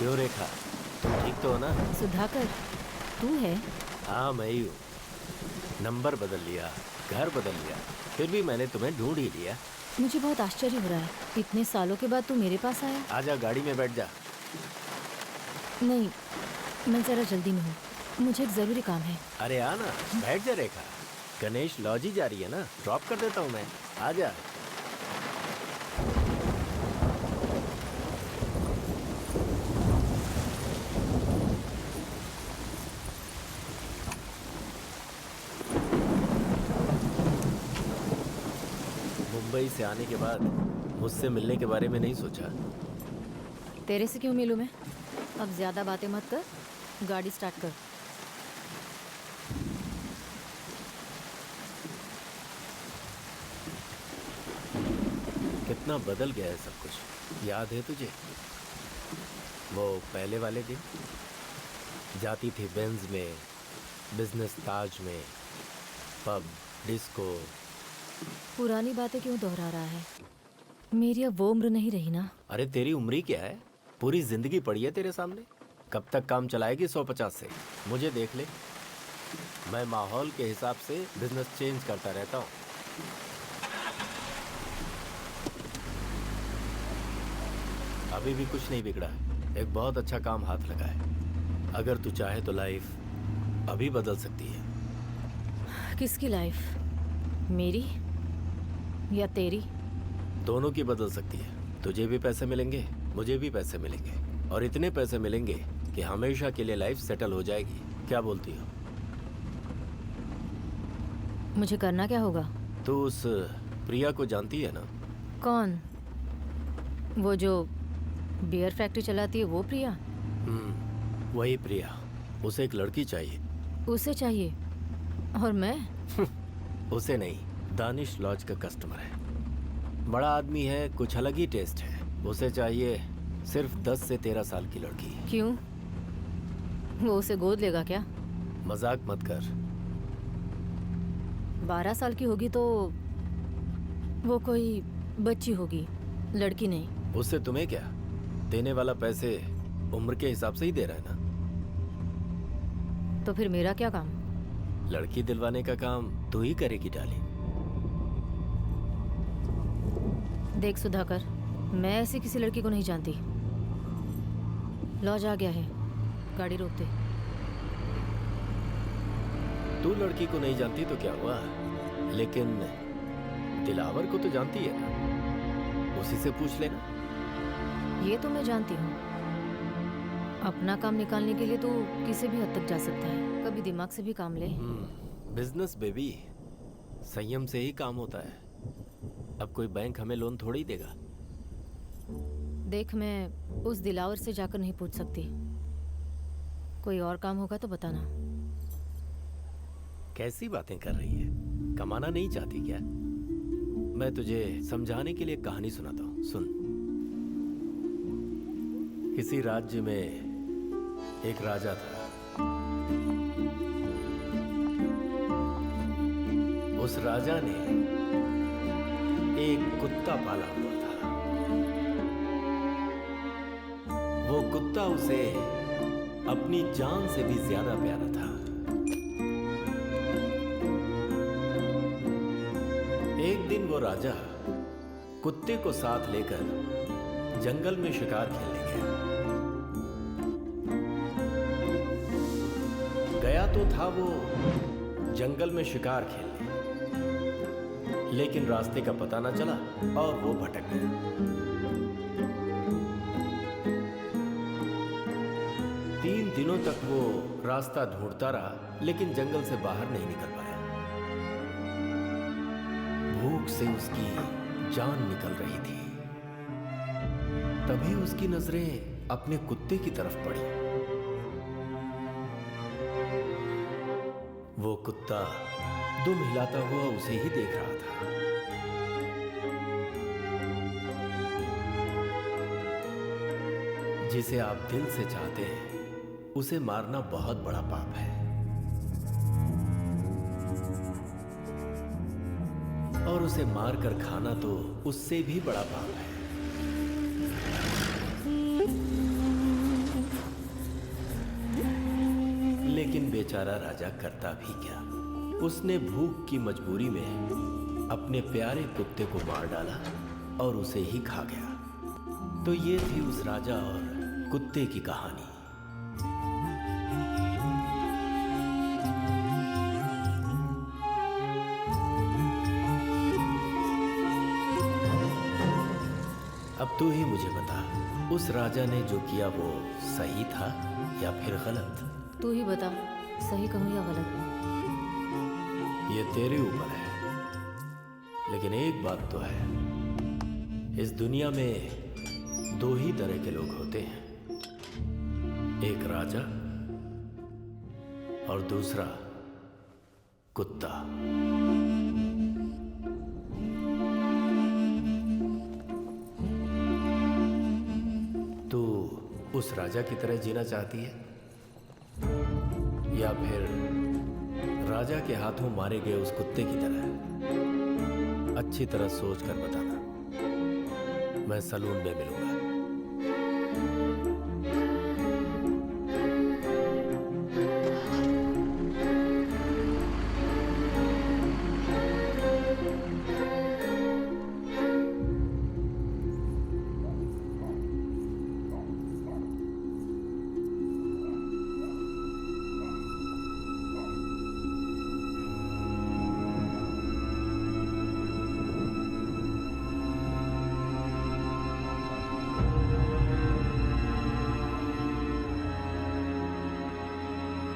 क्यों रेखा, तुम ठीक तो हो ना? सुधाकर, तू है? हाँ मैं ही हूँ। नंबर बदल लिया, घर बदल लिया, फिर भी मैंने तुम्हें ढूंढ ही लिया। मुझे बहुत आश्चर्य हो रहा है, इतने सालों के बाद तू मेरे पास आया। आजा गाड़ी में बैठ जा। नहीं, मैं जरा जल्दी में हूँ, मुझे एक जरूरी काम है। अरे आना, बैठ जा रेखा। गणेश लॉज ही जा रही है ना, ड्रॉप कर देता हूँ मैं। आजा। मुंबई से आने के बाद मुझसे मिलने के बारे में नहीं सोचा। तेरे से क्यों मिलूं मैं? अब ज्यादा बातें मत कर, गाड़ी स्टार्ट कर। कितना बदल गया है सब कुछ, याद है तुझे? वो पहले वाले दिन जाती थी बेंज में, बिजनेस ताज में, पब, डिस्को। पुरानी बातें क्यों दोहरा रहा है? मेरी अब वो उम्र नहीं रही ना। अरे तेरी उम्र ही क्या है, पूरी जिंदगी पड़ी है तेरे सामने। कब तक काम चलाएगी 150 से? मुझे देख ले, मैं माहौल के हिसाब से बिजनेस चेंज करता रहता हूँ। अभी भी कुछ नहीं बिगड़ा है, एक बहुत अच्छा काम हाथ लगा है। अगर तू चाहे तो लाइफ अभी बदल सकती है। किसकी लाइफ? मेरी या तेरी? दोनों की बदल सकती है। तुझे भी पैसे मिलेंगे, मुझे भी पैसे मिलेंगे, और इतने पैसे मिलेंगे कि हमेशा के लिए लाइफ सेटल हो जाएगी। क्या बोलती हो? मुझे करना क्या होगा? तू उस प्रिया को जानती है ना? कौन? वो जो बियर फैक्ट्री चलाती है, वो प्रिया? वही प्रिया। उसे एक लड़की चाहिए। उसे चाहिए? और मैं? उसे नहीं, दानिश लॉज का कस्टमर है। बड़ा आदमी है, कुछ अलग ही टेस्ट है। उसे चाहिए सिर्फ 10 से 13 साल की लड़की। क्यों? वो उसे गोद लेगा क्या? मजाक मत कर। 12 साल की होगी तो वो कोई बच्ची होगी, लड़की नहीं। उससे तुम्हें क्या? देने वाला पैसे उम्र के हिसाब से ही दे रहा है ना। तो फिर मेरा क्या काम? लड़की दिलवाने का काम तू ही करेगी डाली। देख सुधाकर, मैं ऐसी किसी लड़की को नहीं जानती। लॉज आ गया है, गाड़ी रोक दे। तू लड़की को नहीं जानती तो क्या हुआ, लेकिन दिलावर को तो जानती है ना, उसी से पूछ लेना। ये तो मैं जानती हूँ, अपना काम निकालने के लिए तो किसी भी हद तक जा सकता है। कभी दिमाग से भी काम ले। बिजनेस बेबी, संयम से ही काम होता है। अब कोई बैंक हमें लोन थोड़ी देगा। देख, मैं उस दिलावर से जाकर नहीं पूछ सकती। कोई और काम होगा तो बताना। कैसी बातें कर रही है, कमाना नहीं चाहती क्या? मैं तुझे समझाने के लिए कहानी सुनाता हूँ, सुन। किसी राज्य में एक राजा था। उस राजा ने एक कुत्ता पाला हुआ था। वो कुत्ता उसे अपनी जान से भी ज्यादा प्यारा था। एक दिन वो राजा कुत्ते को साथ लेकर जंगल में शिकार खेलने गया। गया तो था वो जंगल में शिकार खेलने, लेकिन रास्ते का पता ना चला और वो भटक गया। 3 दिनों तक वो रास्ता ढूंढता रहा, लेकिन जंगल से बाहर नहीं निकल पाया। भूख से उसकी जान निकल रही थी। तभी उसकी नजरें अपने कुत्ते की तरफ पड़ी। वो कुत्ता दुम हिलाता हुआ उसे ही देख रहा था। जिसे आप दिल से चाहते हैं, उसे मारना बहुत बड़ा पाप है, और उसे मारकर खाना तो उससे भी बड़ा पाप है। लेकिन बेचारा राजा करता भी क्या। उसने भूख की मजबूरी में अपने प्यारे कुत्ते को मार डाला और उसे ही खा गया। तो ये थी उस राजा और कुत्ते की कहानी। अब तू ही मुझे बता, उस राजा ने जो किया वो सही था या फिर गलत? तू ही बता, सही कहूँ या गलत? ये तेरे ऊपर है, लेकिन एक बात तो है, इस दुनिया में दो ही तरह के लोग होते हैं, एक राजा और दूसरा कुत्ता। तू उस राजा की तरह जीना चाहती है या फिर राजा के हाथों मारे गए उस कुत्ते की तरह? अच्छी तरह सोच कर बताना। मैं सलून में मिलूंगा।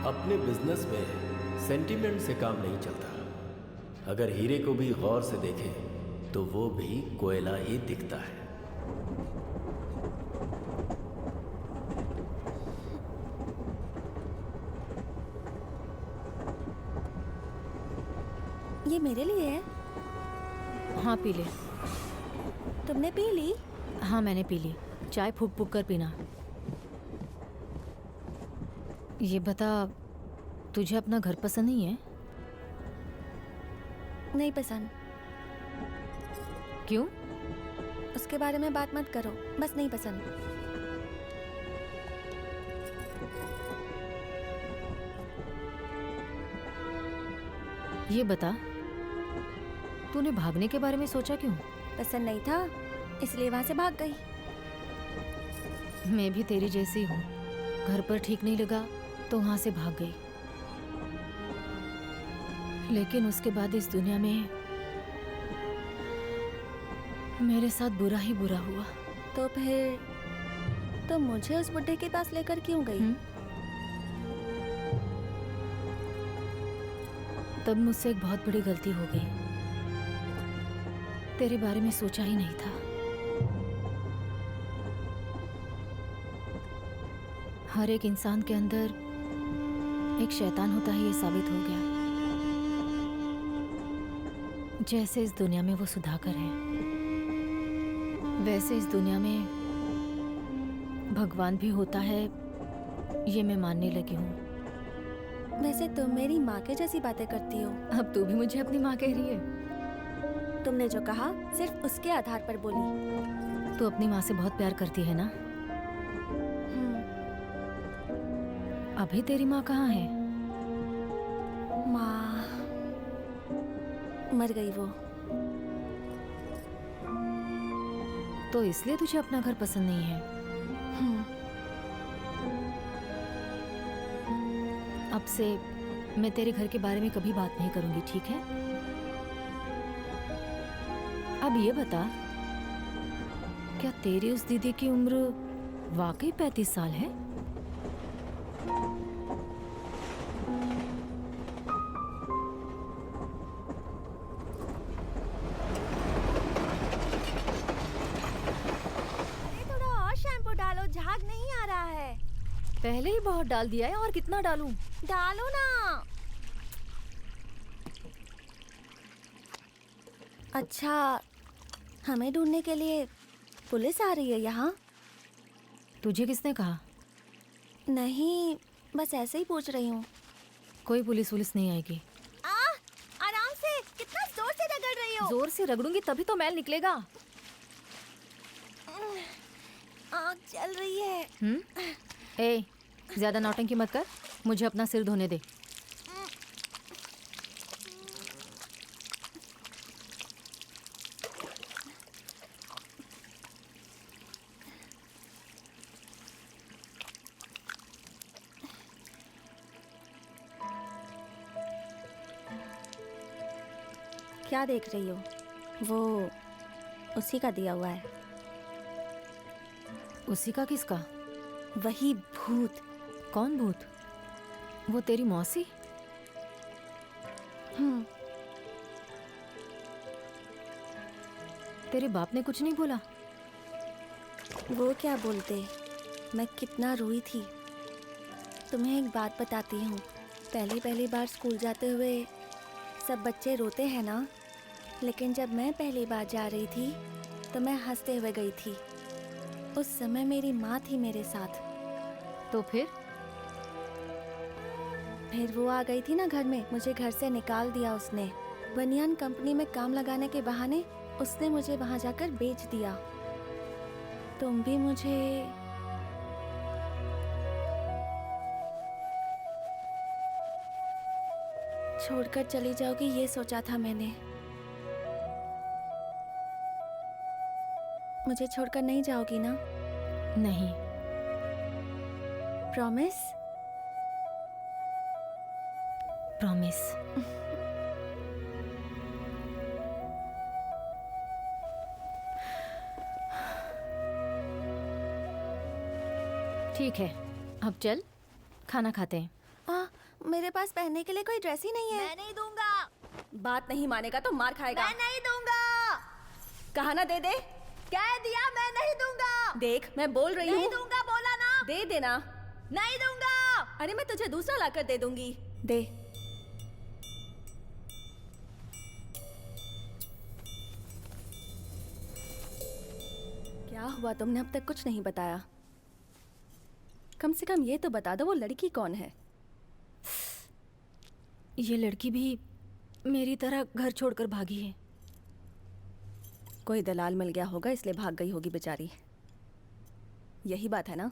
अपने बिजनेस में सेंटिमेंट से काम नहीं चलता। अगर हीरे को भी गौर से देखें तो वो भी कोयला ही दिखता है। ये मेरे लिए है। हाँ पी ले। तुमने पी ली? हाँ मैंने पी ली। चाय फूक फूक कर पीना। ये बता, तुझे अपना घर पसंद नहीं है? नहीं पसंद। क्यों? उसके बारे में बात मत करो, बस नहीं पसंद। ये बता, तूने भागने के बारे में सोचा क्यों? पसंद नहीं था इसलिए वहां से भाग गई। मैं भी तेरी जैसी हूँ। घर पर ठीक नहीं लगा तो वहां से भाग गई, लेकिन उसके बाद इस दुनिया में मेरे साथ बुरा ही बुरा हुआ। तो फिर तुम मुझे उस बुड्ढे के पास लेकर क्यों गई? तब मुझसे एक बहुत बड़ी गलती हो गई। तेरे बारे में सोचा ही नहीं था। हर एक इंसान के अंदर एक शैतान होता है, ये साबित हो गया। जैसे इस दुनिया में वो सुधाकर है, वैसे इस दुनिया में भगवान भी होता है, ये मैं मानने लगी हूँ। वैसे तुम मेरी माँ के जैसी बातें करती हो। अब तू भी मुझे अपनी माँ कह रही है? तुमने जो कहा सिर्फ उसके आधार पर बोली। तू अपनी माँ से बहुत प्यार करती है ना? अभी तेरी माँ कहाँ है? माँ मर गई वो। तो इसलिए तुझे अपना घर पसंद नहीं है? अब से मैं तेरे घर के बारे में कभी बात नहीं करूंगी, ठीक है? अब ये बता, क्या तेरी उस दीदी की उम्र वाकई 35 साल है? थोड़ा और शैम्पू डालो, झाग नहीं आ रहा है। पहले ही बहुत डाल दिया है, और कितना डालूं? डालो ना। अच्छा, हमें ढूंढने के लिए पुलिस आ रही है यहाँ? तुझे किसने कहा? नहीं, बस ऐसे ही पूछ रही हूँ। कोई पुलिस वुलिस नहीं आएगी। आराम से, कितना जोर से रगड़ रही हो। जोर से रगड़ूंगी तभी तो मैल निकलेगा। आँख चल रही है। ए, ज्यादा नौटंकी मत कर। मुझे अपना सिर धोने दे। क्या देख रही हो? वो उसी का दिया हुआ है। उसी का किसका? वही भूत। कौन भूत? वो तेरी मौसी? तेरे बाप ने कुछ नहीं बोला? वो क्या बोलते, मैं कितना रोई थी। तुम्हें एक बात बताती हूँ। पहली बार स्कूल जाते हुए सब बच्चे रोते हैं ना, लेकिन जब मैं पहली बार जा रही थी तो मैं हंसते हुए गई थी। उस समय मेरी माँ थी मेरे साथ। तो फिर वो आ गई थी ना घर में, मुझे घर से निकाल दिया उसने। बनियान कंपनी में काम लगाने के बहाने उसने मुझे वहां जाकर बेच दिया। तुम भी मुझे छोड़कर चली जाओगी, ये सोचा था मैंने। मुझे छोड़कर नहीं जाओगी ना? नहीं। प्रॉमिस? प्रॉमिस। ठीक है, अब चल खाना खाते हैं। मेरे पास पहनने के लिए कोई ड्रेस ही नहीं है। मैं नहीं दूंगा। बात नहीं मानेगा तो मार खाएगा। मैं नहीं दूंगा। कहा ना दे दे। कह दिया मैं नहीं दूंगा। देख मैं बोल रही हूँ। नहीं दूंगा बोला ना। दे देना। नहीं दूंगा। अरे मैं तुझे दूसरा लाकर दे दूंगी। दे। क्या हुआ, तुमने अब तक कुछ नहीं बताया? कम से कम ये तो बता दो वो लड़की कौन है। ये लड़की भी मेरी तरह घर छोड़कर भागी है। कोई दलाल मिल गया होगा इसलिए भाग गई होगी बेचारी। यही बात है ना?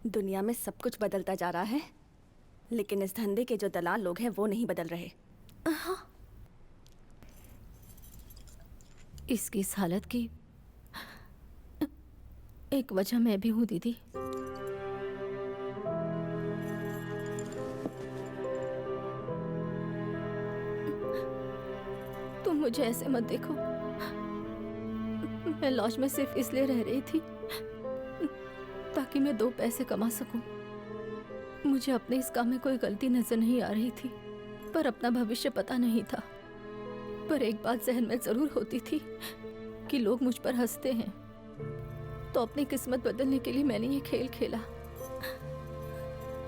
दुनिया में सब कुछ बदलता जा रहा है, लेकिन इस धंधे के जो दलाल लोग हैं वो नहीं बदल रहे। इसकी इस हालत की एक वजह मैं भी हूँ दीदी। तुम मुझे ऐसे मत देखो। मैं लॉज में सिर्फ इसलिए रह रही थी ताकि मैं 2 पैसे कमा सकूं। मुझे अपने इस काम में कोई गलती नजर नहीं आ रही थी, पर अपना भविष्य पता नहीं था। पर एक बात जहन में जरूर होती थी कि लोग मुझ पर हंसते हैं, तो अपनी किस्मत बदलने के लिए मैंने ये खेल खेला।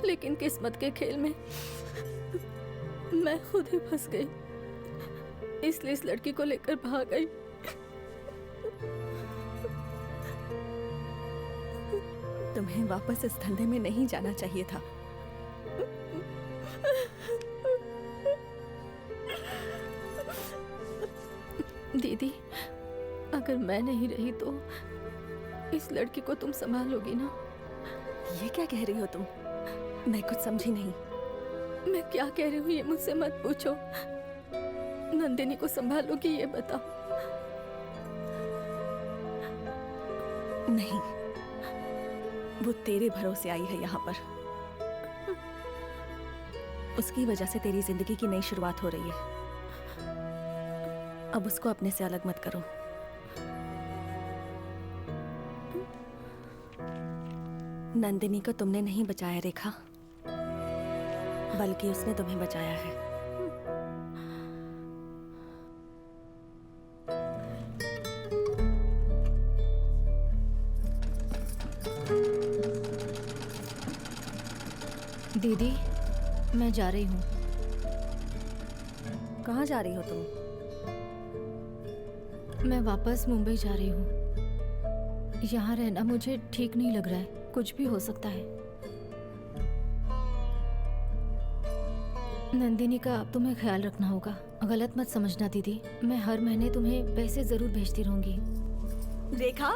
लेकिन किस्मत के खेल में मैं खुद ही फंस गई, इसलिए इस लड़की को लेकर भाग गई। तुम्हें वापस इस धंधे में नहीं जाना चाहिए था। दीदी, अगर मैं नहीं रही तो इस लड़की को तुम संभालोगी ना? ये क्या कह रही हो तुम? मैं कुछ समझी नहीं। मैं क्या कह रही हूँ ये मुझसे मत पूछो। नंदिनी को संभालोगी ये बताओ। नहीं, वो तेरे भरोसे आई है यहाँ पर। उसकी वजह से तेरी जिंदगी की नई शुरुआत हो रही है। अब उसको अपने से अलग मत करो। नंदिनी को तुमने नहीं बचाया रेखा, बल्कि उसने तुम्हें बचाया है। दीदी, मैं जा रही हूँ। कहाँ जा रही हो तुम? मैं वापस मुंबई जा रही हूँ। यहाँ रहना मुझे ठीक नहीं लग रहा है, कुछ भी हो सकता है। नंदिनी का तुम्हें ख्याल रखना होगा। गलत मत समझना दीदी, मैं हर महीने तुम्हें पैसे जरूर भेजती रहूंगी। रेखा,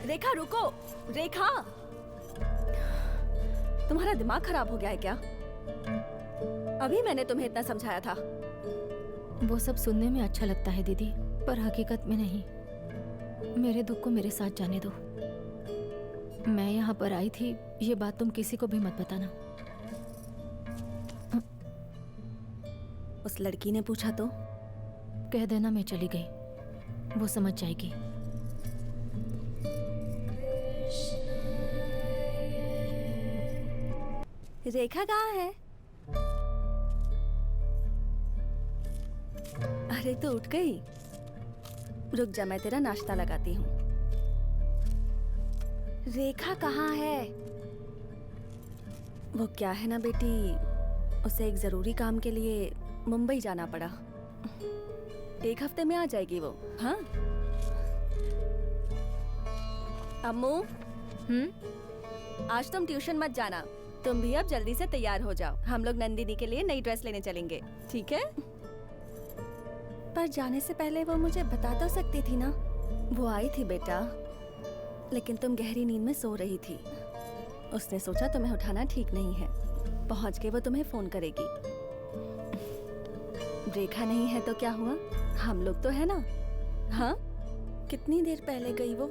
रेखा रुको, रेखा। तुम्हारा दिमाग खराब हो गया है क्या? अभी मैंने तुम्हें इतना समझाया था। वो सब सुनने में अच्छा लगता है दीदी, पर हकीकत में नहीं। मेरे दुख को मेरे साथ जाने दो। मैं यहाँ पर आई थी, ये बात तुम किसी को भी मत बताना। उस लड़की ने पूछा तो? कह देना मैं चली गई, वो समझ जाएगी। रेखा कहाँ है? अरे तो उठ गई। रुक जा, मैं तेरा नाश्ता लगाती हूँ। रेखा कहाँ है? वो क्या है ना बेटी, उसे एक जरूरी काम के लिए मुंबई जाना पड़ा। 1 हफ्ते में आ जाएगी वो। हाँ अम्मू, आज तुम ट्यूशन मत जाना। तुम भी अब जल्दी से तैयार हो जाओ, हम लोग नंदिनी के लिए नई ड्रेस लेने चलेंगे, ठीक है? पर जाने से पहले वो मुझे बता तो सकती थी ना। वो आई थी बेटा, लेकिन तुम गहरी नींद में सो रही थी। उसने सोचा तुम्हें उठाना ठीक नहीं है, पहुंच के वो तुम्हें फोन करेगी। रेखा नहीं है तो क्या हुआ, हम लोग तो है ना। हाँ, कितनी देर पहले गई वो?